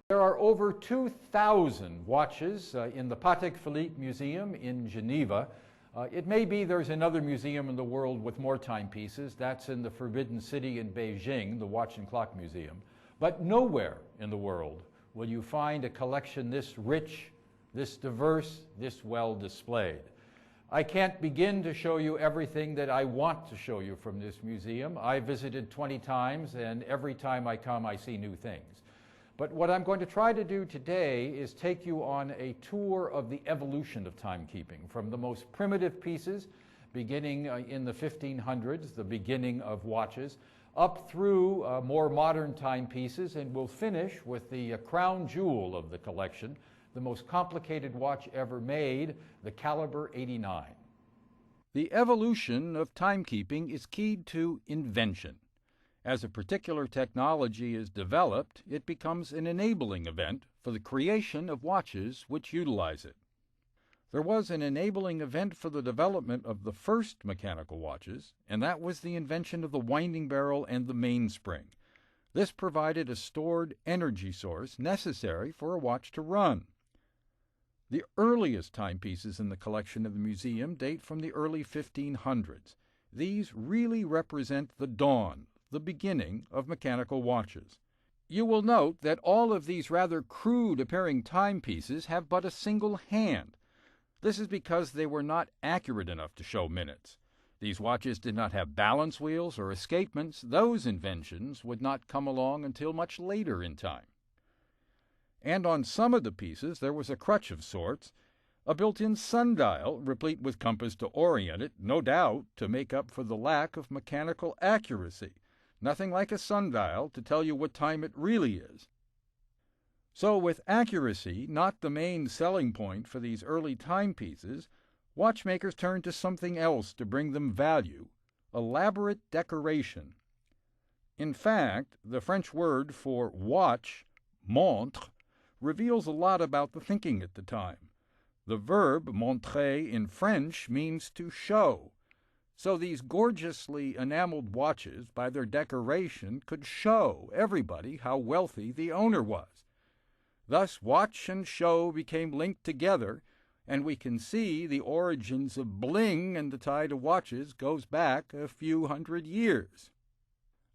There are over 2,000 watches in the Patek Philippe Museum in Geneva. It may be there's another museum in the world with more timepieces. That's in the Forbidden City in Beijing, the Watch and Clock Museum. But nowhere in the world will you find a collection this rich, this diverse, this well displayed. I can't begin to show you everything that I want to show you from this museum. I visited 20 times, and every time I come, I see new things. But what I'm going to try to do today is take you on a tour of the evolution of timekeeping, from the most primitive pieces, beginning in the 1500s, the beginning of watches, up through more modern timepieces, and we'll finish with the crown jewel of the collection, the most complicated watch ever made, the Caliber 89. The evolution of timekeeping is keyed to invention. As a particular technology is developed, it becomes an enabling event for the creation of watches which utilize it. There was an enabling event for the development of the first mechanical watches, and that was the invention of the winding barrel and the mainspring. This provided a stored energy source necessary for a watch to run. The earliest timepieces in the collection of the museum date from the early 1500s. These really represent the dawn, the beginning of mechanical watches. You will note that all of these rather crude-appearing timepieces have but a single hand. This is because they were not accurate enough to show minutes. These watches did not have balance wheels or escapements. Those inventions would not come along until much later in time. And on some of the pieces there was a crutch of sorts, a built-in sundial replete with compass to orient it, no doubt to make up for the lack of mechanical accuracy. Nothing like a sundial to tell you what time it really is. So with accuracy not the main selling point for these early timepieces, watchmakers turned to something else to bring them value: elaborate decoration. In fact, the French word for watch, montre, reveals a lot about the thinking at the time. The verb montrer in French means to show. So these gorgeously enameled watches, by their decoration, could show everybody how wealthy the owner was. Thus watch and show became linked together, and we can see the origins of bling and the tie to watches goes back a few hundred years.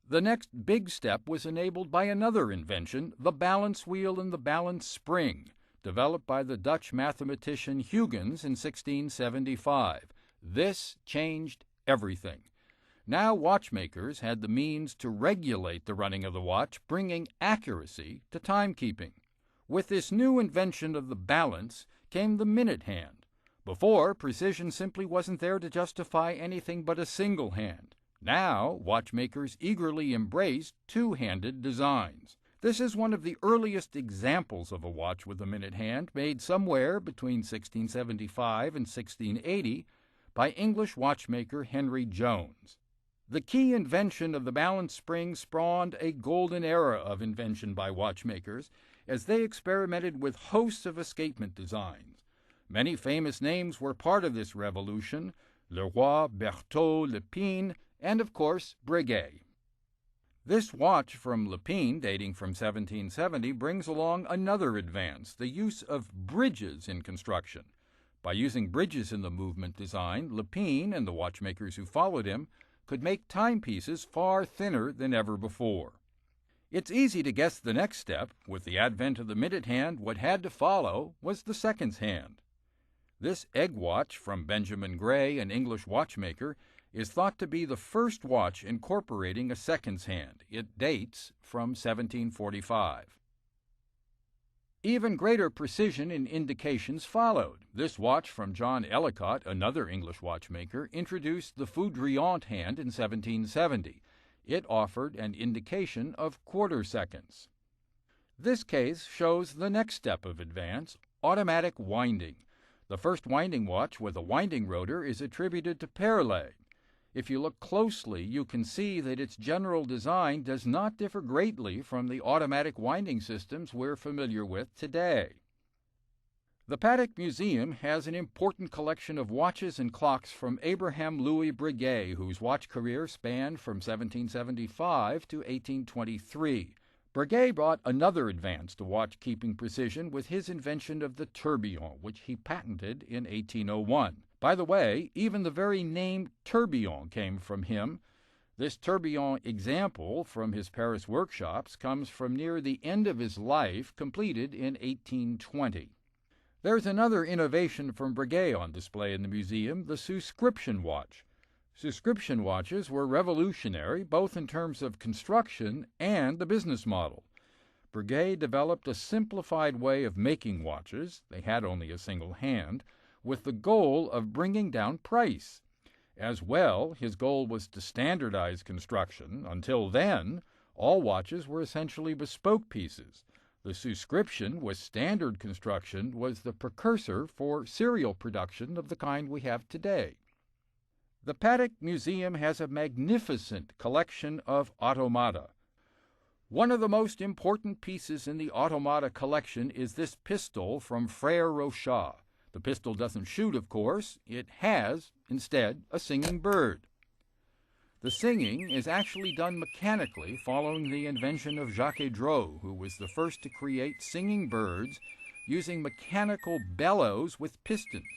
The next big step was enabled by another invention, the balance wheel and the balance spring, developed by the Dutch mathematician Huygens in 1675. This changed everything. Now watchmakers had the means to regulate the running of the watch, bringing accuracy to timekeeping. With this new invention of the balance came the minute hand. Before, precision simply wasn't there to justify anything but a single hand. Now, watchmakers eagerly embraced two-handed designs. This is one of the earliest examples of a watch with a minute hand, made somewhere between 1675 and 1680 by English watchmaker Henry Jones. The key invention of the balance spring spawned a golden era of invention by watchmakers as they experimented with hosts of escapement designs. Many famous names were part of this revolution: Leroy, Berthaud, Lepine, and of course Breguet. This watch from Lepine, dating from 1770, brings along another advance, the use of bridges in construction. By using bridges in the movement design, Lepine and the watchmakers who followed him could make timepieces far thinner than ever before. It's easy to guess the next step. With the advent of the minute hand, what had to follow was the seconds hand. This egg watch from Benjamin Gray, an English watchmaker, is thought to be the first watch incorporating a seconds hand. It dates from 1745. Even greater precision in indications followed. This watch from John Ellicott, another English watchmaker, introduced the Foudrillante hand in 1770. It offered an indication of quarter seconds. This case shows the next step of advance: automatic winding. The first winding watch with a winding rotor is attributed to Perlet. If you look closely, you can see that its general design does not differ greatly from the automatic winding systems we're familiar with today. The Patek Museum has an important collection of watches and clocks from Abraham Louis Breguet, whose watch career spanned from 1775 to 1823. Breguet brought another advance to watch-keeping precision with his invention of the tourbillon, which he patented in 1801. By the way, even the very name tourbillon came from him. This tourbillon example from his Paris workshops comes from near the end of his life, completed in 1820. There's another innovation from Breguet on display in the museum, the subscription watch. Subscription watches were revolutionary both in terms of construction and the business model. Breguet developed a simplified way of making watches, they had only a single hand, with the goal of bringing down price. As well, his goal was to standardize construction. Until then, all watches were essentially bespoke pieces. The subscription with standard construction was the precursor for serial production of the kind we have today. The Patek Museum has a magnificent collection of automata. One of the most important pieces in the automata collection is this pistol from Frère Rochat. The pistol doesn't shoot, of course. It has, instead, a singing bird. The singing is actually done mechanically following the invention of Jacques Drot, who was the first to create singing birds using mechanical bellows with pistons,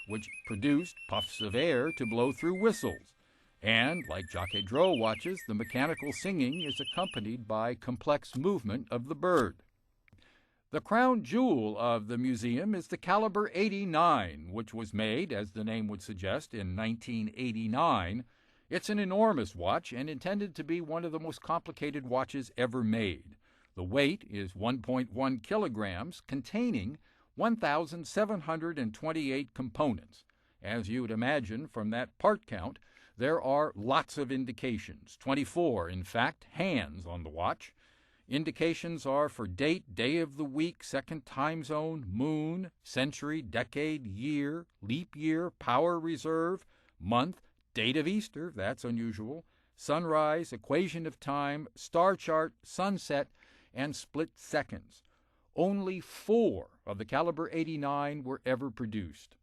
which produced puffs of air to blow through whistles. And, like Jacques Drot watches, the mechanical singing is accompanied by complex movement of the bird. The crown jewel of the museum is the caliber 89, which was made, as the name would suggest, in 1989. It's an enormous watch and intended to be one of the most complicated watches ever made. The weight is 1.1 kilograms, containing 1,728 components. As you would imagine from that part count, there are lots of indications, 24, in fact, hands on the watch. Indications are for date, day of the week, second time zone, moon, century, decade, year, leap year, power reserve, month, date of Easter, that's unusual, sunrise, equation of time, star chart, sunset, and split seconds. Only 4 of the caliber 89 were ever produced.